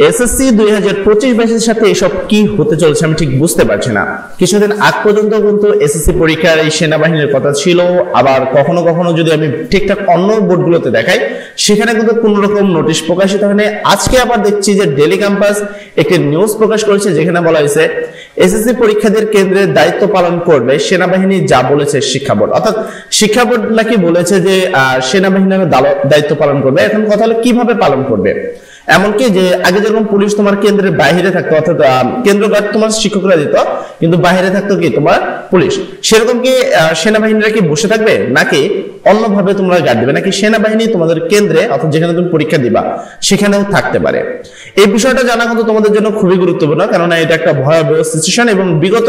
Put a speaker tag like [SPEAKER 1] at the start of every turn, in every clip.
[SPEAKER 1] SSC 2025 ব্যাচের সাথে এসব কি হতে চলেছে আমি ঠিক বুঝতে পারছি না। কিছুদিন আগ পর্যন্ত কিন্তু এসএসসি পরীক্ষার এই সেনাবাহিনীর কথা ছিল, আবার কখনো কখনো যদি আমি ঠিকঠাক অন্য বোর্ডগুলোতে দেখাই সেখানে কিন্তু কোনো রকম নোটিশ প্রকাশিত হয়নি। আজকে আবার দেখছি যে ডেইলি ক্যাম্পাস একটি নিউজ প্রকাশ করেছে যেখানে বলা হয়েছে এসএসসি পরীক্ষার্থীর কেন্দ্রে দায়িত্ব পালন করবে সেনাবাহিনী, যা বলেছে শিক্ষা বোর্ড। অর্থাৎ শিক্ষা বোর্ড নাকি বলেছে যে সেনাবাহিনীর দায়িত্ব পালন করবে। এখন কথা হলো কিভাবে পালন করবে। এমনকি যে আগে যেরকম পুলিশ তোমার কেন্দ্রের বাইরে থাকতো, অর্থাৎ কেন্দ্র গার্ড তোমার শিক্ষকরা দিত, কিন্তু বাইরে থাকতো কি তোমার পুলিশ, সেরকম কি সেনাবাহিনীরা কি বসে থাকবে নাকি অন্যভাবে তোমরা গার্ড দিবে, নাকি সেনাবাহিনী তোমাদের কেন্দ্রে অর্থাৎ যেখানে তুমি পরীক্ষা দিবা সেখানেও থাকতে পারে। এই বিষয়টা জানা কিন্তু তোমাদের জন্য খুবই গুরুত্বপূর্ণ, কেননা এটা একটা ভয়াবহ সিচুয়েশন এবং বিগত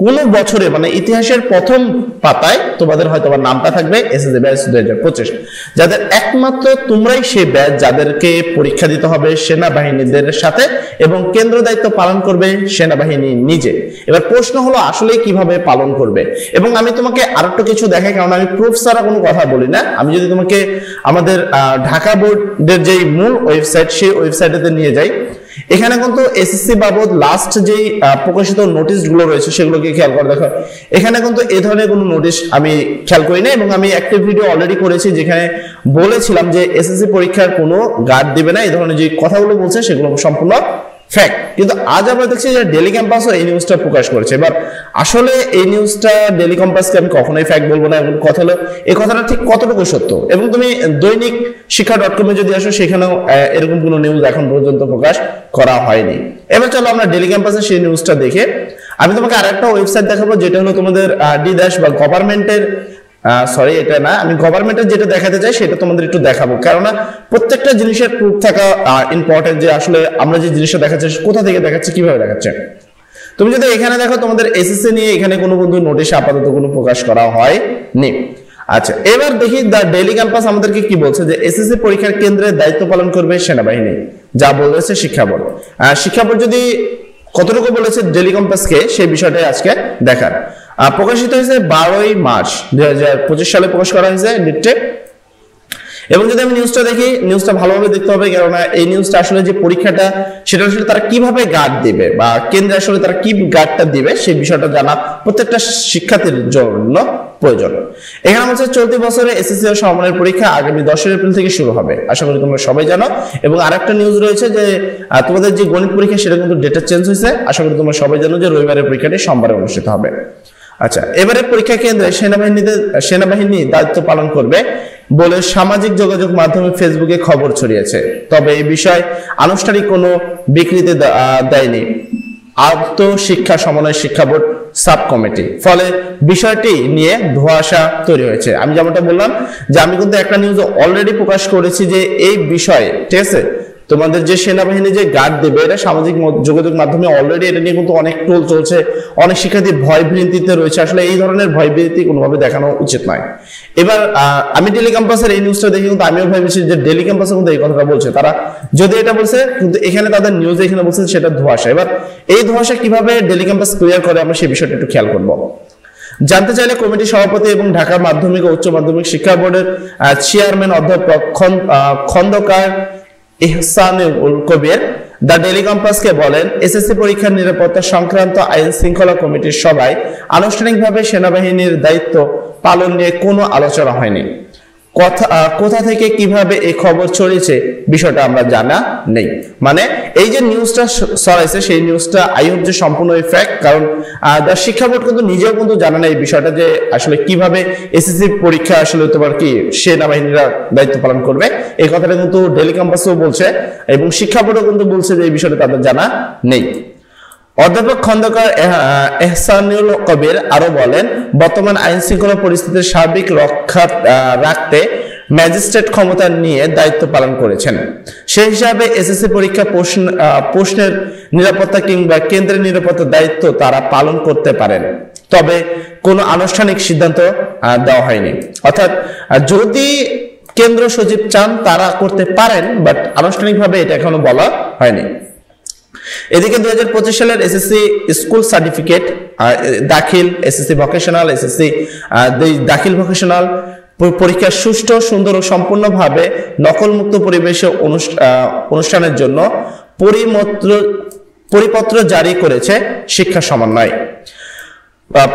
[SPEAKER 1] কোন বছরে মানে ইতিহাসের প্রথম পাতায় তোমাদের হয়তো নামটা থাকবে এসএসসি ব্যাচ 2025, যাদের একমাত্র তোমরাই সেই ব্যাচ যাদেরকে পরীক্ষা দিতে হবে সেনাবাহিনীদের সাথে এবং কেন্দ্র দায়িত্ব পালন করবে সেনাবাহিনী নিজে। এবার প্রশ্ন হলো আসলে কিভাবে পালন করবে। এবং আমি তোমাকে আরেকটু কিছু দেখাই, কারণ আমি প্রুফ ছাড়া কোনো কথা বলি না। আমি যদি তোমাকে আমাদের ঢাকা বোর্ডের যে মূল ওয়েবসাইট সেই ওয়েবসাইটেতে নিয়ে যাই, এখানে কিন্তু এসএসসি বাবদ লাস্ট যেই প্রকাশিত নোটিশগুলো রয়েছে সেগুলোকে খেয়াল করে দেখো। এখানে কিন্তু এই ধরনের কোনো নোটিশ আমি খেয়াল করি না, এবং আমি একটা ভিডিও অলরেডি করেছি যেখানে বলেছিলাম যে এসএসসি পরীক্ষার কোনো গার্ড দিবে না, এই ধরনের যে কথাগুলো বলছে সেগুলো সম্পূর্ণ ফ্যাক্ট। কিন্তু আজ আমরা দেখছি যে ডেইলি ক্যাম্পাসও এই নিউজটা প্রকাশ করেছে। এবার আসলে এই নিউজটা ডেইলি ক্যাম্পাসকে আমি কখনোই ফ্যাক্ট বলবো না, এবং কথা হলো এই কথাটা ঠিক কতটুকু সত্য। এবং তুমি দৈনিক শিক্ষা.com এ যদি আসো সেখানেও এরকম কোনো নিউজ এখন পর্যন্ত প্রকাশ করা হয়নি। এবার চলো আমরা ডেইলি ক্যাম্পাসে সেই নিউজটা দেখে আমি তোমাকে আরেকটা ওয়েবসাইট দেখাবো যেটা হলো তোমাদের ডি-ড্যাশ বা গভর্নমেন্টের সরি এটা না, আমি গভর্নমেন্টের যেটা দেখাতে চাই সেটা তোমাদের একটু দেখাবো, কেননা প্রত্যেকটা জিনিসের প্রুফ থাকা ইম্পর্টেন্ট, যে আসলে আমরা যে জিনিসটা দেখাচ্ছি কোথা থেকে দেখাচ্ছি, কিভাবে দেখাচ্ছে। তুমি যদি এখানে দেখো তোমাদের এসএসসি নিয়ে এখানে কোনো বন্ধু নোটিশ আপাতত কোনো প্রকাশ করা হয়নি। আচ্ছা, এবার দেখি দ্য ডেইলি ক্যাম্পাস আমাদেরকে কি বলছে, যে এসএসসি পরীক্ষার কেন্দ্রে দায়িত্ব পালন করবে সেনাবাহিনী, যা বলেছে শিক্ষা বোর্ড। শিক্ষা বোর্ড যদি কতটুকু বলেছে ডেইলি ক্যাম্পাসকে সেই বিষয়টাই আজকে দেখার। প্রকাশিত হয়েছে 12ই মার্চ 2025 সালে প্রকাশ করা হয়েছে ডেটে। এবং যদি আমি নিউজটা দেখি, নিউজটা ভালোভাবে দেখতে হবে, কেননা এই নিউজটা আসলে যে পরীক্ষাটা সেটা আসলে তারা কিভাবে গার্ড দিবে বা কেন্দ্রে আসলে তারা কি গার্ডটা দিবে সেই বিষয়টা জানা প্রত্যেকটা শিক্ষার্থীর জন্য প্রয়োজন। এখানে হচ্ছে চলতি বছরে এসএসসি ও সমমানের পরীক্ষা আগামী 10 এপ্রিল থেকে শুরু হবে, আশা করি তোমরা সবাই জানো। এবং আরেকটা নিউজ রয়েছে যে তোমাদের যে গণিত পরীক্ষা সেটা কিন্তু ডেটটা চেঞ্জ হয়েছে, আশা করি তোমরা সবাই জানো যে রবিবারের পরীক্ষাটি সোমবারে অনুষ্ঠিত হবে। আচ্ছা, এবারে পরীক্ষা কেন্দ্রে সেনাবাহিনী দায়িত্ব পালন করবে বলে সামাজিক যোগাযোগ মাধ্যমে ফেসবুকে খবর ছড়িয়েছে, তবে এই বিষয়ে আনুষ্ঠানিক কোনো বিকৃতি দেয়নি আন্তঃশিক্ষা সমন্বয় শিক্ষা বোর্ড সাব কমিটি। ফলে বিষয়টি নিয়ে ধোঁয়াশা তৈরি হয়েছে। আমি যেমনটা বললাম যে আমি কিন্তু একটা নিউজ অলরেডি প্রকাশ করেছি যে এই বিষয়ে, ঠিক আছে, তোমাদের যে সেনাবাহিনী যে গার্ড দেবে এটা সামাজিক যোগাযোগ মাধ্যমে অলরেডি এটা নিয়ে কিন্তু অনেক ট্রোল চলছে, অনেক শিক্ষার্থী ভয় ভীতিতে রয়েছে। আসলে এই ধরনের ভয় ভীতি কোনোভাবে দেখানো উচিত নয়। এবার আমি ডেইলি ক্যাম্পাসের এই নিউজটা দেখি কিন্তু আমিও ভেবেছি যে ডেইলি ক্যাম্পাসে কিন্তু এই কথাটা বলছে, তারা যদি এটা বলছে কিন্তু এখানে তাদের নিউজে এখানে বলছে সেটা ধোঁয়াশা। এবার এই ধোঁয়াশা কিভাবে ডেইলি ক্যাম্পাস ক্লিয়ার করে আমরা সেই বিষয়টা একটু খেয়াল করবো। জানতে চাইলে কমিটি সভাপতি এবং ঢাকা মাধ্যমিক ও উচ্চ মাধ্যমিক শিক্ষা বোর্ডের চেয়ারম্যান অধ্যাপক খন্দকার ইহসানুল কবির দ্য ডেইলি ক্যাম্পাসকে বলেন, এসএসসি পরীক্ষার নিরাপত্তা সংক্রান্ত আইন শৃঙ্খলা কমিটির সভায় আনুষ্ঠানিকভাবে সেনাবাহিনীর দায়িত্ব পালন নিয়ে কোনো আলোচনা হয়নি। কোথা থেকে কিভাবে এই খবর ছড়িয়েছে বিষয়টা আমরা জানা নেই। মানে এই যে নিউজটা ছড়াইছে সেই নিউজটা আই হোপ যে সম্পূর্ণ ফ্যাক্ট, কারণ শিক্ষা বোর্ড কিন্তু নিজেও কিন্তু জানে না এই বিষয়টা যে আসলে কিভাবে এসএসসি পরীক্ষা আসলে তোমার কি সেনাবাহিনীরা দায়িত্ব পালন করবে। এই কথাটা কিন্তু ডেইলি ক্যাম্পাসও বলছে এবং শিক্ষা বোর্ডও কিন্তু বলছে যে এই বিষয়টা তাদের জানা নেই। অধ্যাপক খন্দকার ইহসানুল কবির আরো বলেন, বর্তমান আইন শৃঙ্খলা পরিস্থিতির সার্বিক রক্ষা রাখতে ম্যাজিস্ট্রেট ক্ষমতা নিয়ে দায়িত্ব পালন করেছেন। সেই হিসাবে এসএসসি পরীক্ষা প্রশ্নের নিরাপত্তা কিংবা কেন্দ্রের নিরাপত্তার দায়িত্ব তারা পালন করতে পারেন, তবে কোনো আনুষ্ঠানিক সিদ্ধান্ত দেওয়া হয়নি। অর্থাৎ যদি কেন্দ্র সচিব চান তারা করতে পারেন, বাট আনুষ্ঠানিকভাবে এটা এখনো বলা হয়নি। এদিকে 2025 সালের এসএসসি স্কুল সার্টিফিকেট দাখিল, এসএসসি ভোকেশনাল, এসএসসি দাখিল ভোকেশনাল পরীক্ষা সুষ্ঠু, সুন্দর ও সম্পূর্ণভাবে নকলমুক্ত পরিবেশে অনুষ্ঠানের জন্য পরিপত্র জারি করেছে শিক্ষা সমন্বয়।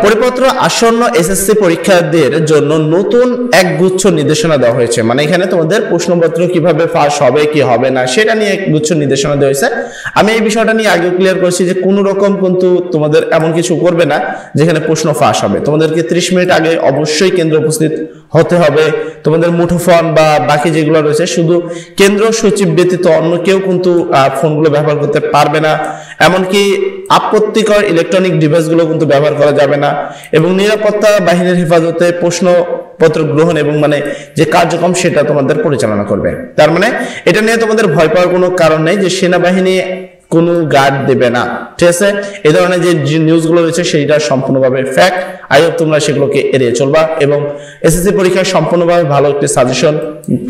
[SPEAKER 1] পরিপত্র আসন্ন এসএসসি পরীক্ষার্থীদের জন্য নতুন একগুচ্ছ নির্দেশনা দেওয়া হয়েছে। মানে এখানে তোমাদের প্রশ্নপত্র কিভাবে ফাঁস হবে কি হবে না সেটা নিয়ে একগুচ্ছ নির্দেশনা দেওয়া হয়েছে। আমি এই বিষয়টা নিয়ে আগে ক্লিয়ার করেছি যে কোনো রকম কিন্তু তোমাদের এমন কিছু করবে না যেখানে প্রশ্ন ফাঁস হবে। তোমাদেরকে 30 মিনিট আগে অবশ্যই কেন্দ্রে উপস্থিত হতে হবে। তোমাদের মুঠোফোন বা বাকি যেগুলো রয়েছে শুধু কেন্দ্র সচিব ব্যতীত অন্য কেউ কিন্তু ফোনগুলো ব্যবহার করতে পারবে না। এমনকি আপত্তিকর ইলেকট্রনিক ডিভাইসগুলো কিন্তু ব্যবহার করা যাবে না। এবং নিরাপত্তা বাহিনীর হেফাজতে প্রশ্নপত্র গ্রহণ এবং মানে যে কার্যক্রম সেটা তোমাদের পরিচালনা করবে। তার মানে এটা নিয়ে তোমাদের ভয় পাওয়ার কোনো কারণ নেই যে সেনাবাহিনী কোনো গার্ড দেবে না, ঠিক আছে? এই ধরনের যে নিউজগুলো রয়েছে সেইটা সম্পূর্ণভাবে ফ্যাক্ট। আই হোপ তোমরা সেগুলোকে এড়িয়ে চলবা এবং এসএসসি পরীক্ষায় সম্পূর্ণভাবে ভালো একটি সাজেশন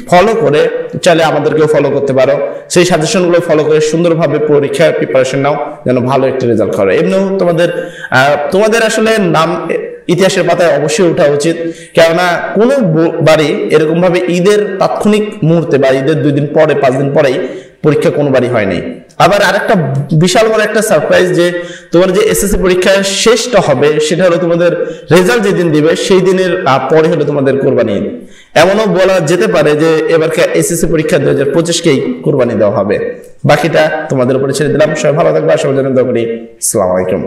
[SPEAKER 1] ফলো করে, চাইলে আমাদেরকেও ফলো করতে পারো, সেই সাজেশনগুলো ফলো করে সুন্দরভাবে পরীক্ষার প্রিপারেশন নাও যেন ভালো একটি রেজাল্ট করো। এমনিও তোমাদের আসলে নাম ইতিহাসের পাতায় অবশ্যই ওঠা উচিত, কেননা কোনো বাড়ি এরকম ভাবে ঈদের তাৎক্ষণিক মুহূর্তে বা ঈদের 2 দিন পরে 5 দিন পরেই পরীক্ষা কোনো বাড়ি হয়নি। আবার আরেকটা বিশাল বড় একটা সারপ্রাইজ যে তোমার যে এসএসসি পরীক্ষা শেষটা হবে সেটা হলো তোমাদের রেজাল্ট যেদিন দিবে সেই দিনের পরে হলো তোমাদের কোরবানি ঈদ। এমনও বলা যেতে পারে যে এবারকার এসএসসি পরীক্ষা 2025-কেই কোরবানি দেওয়া হবে। বাকিটা তোমাদের উপরে ছেড়ে দিলাম। সবাই ভালো থাকবে, সবার জন্য দোয়া করি। আসসালামু আলাইকুম।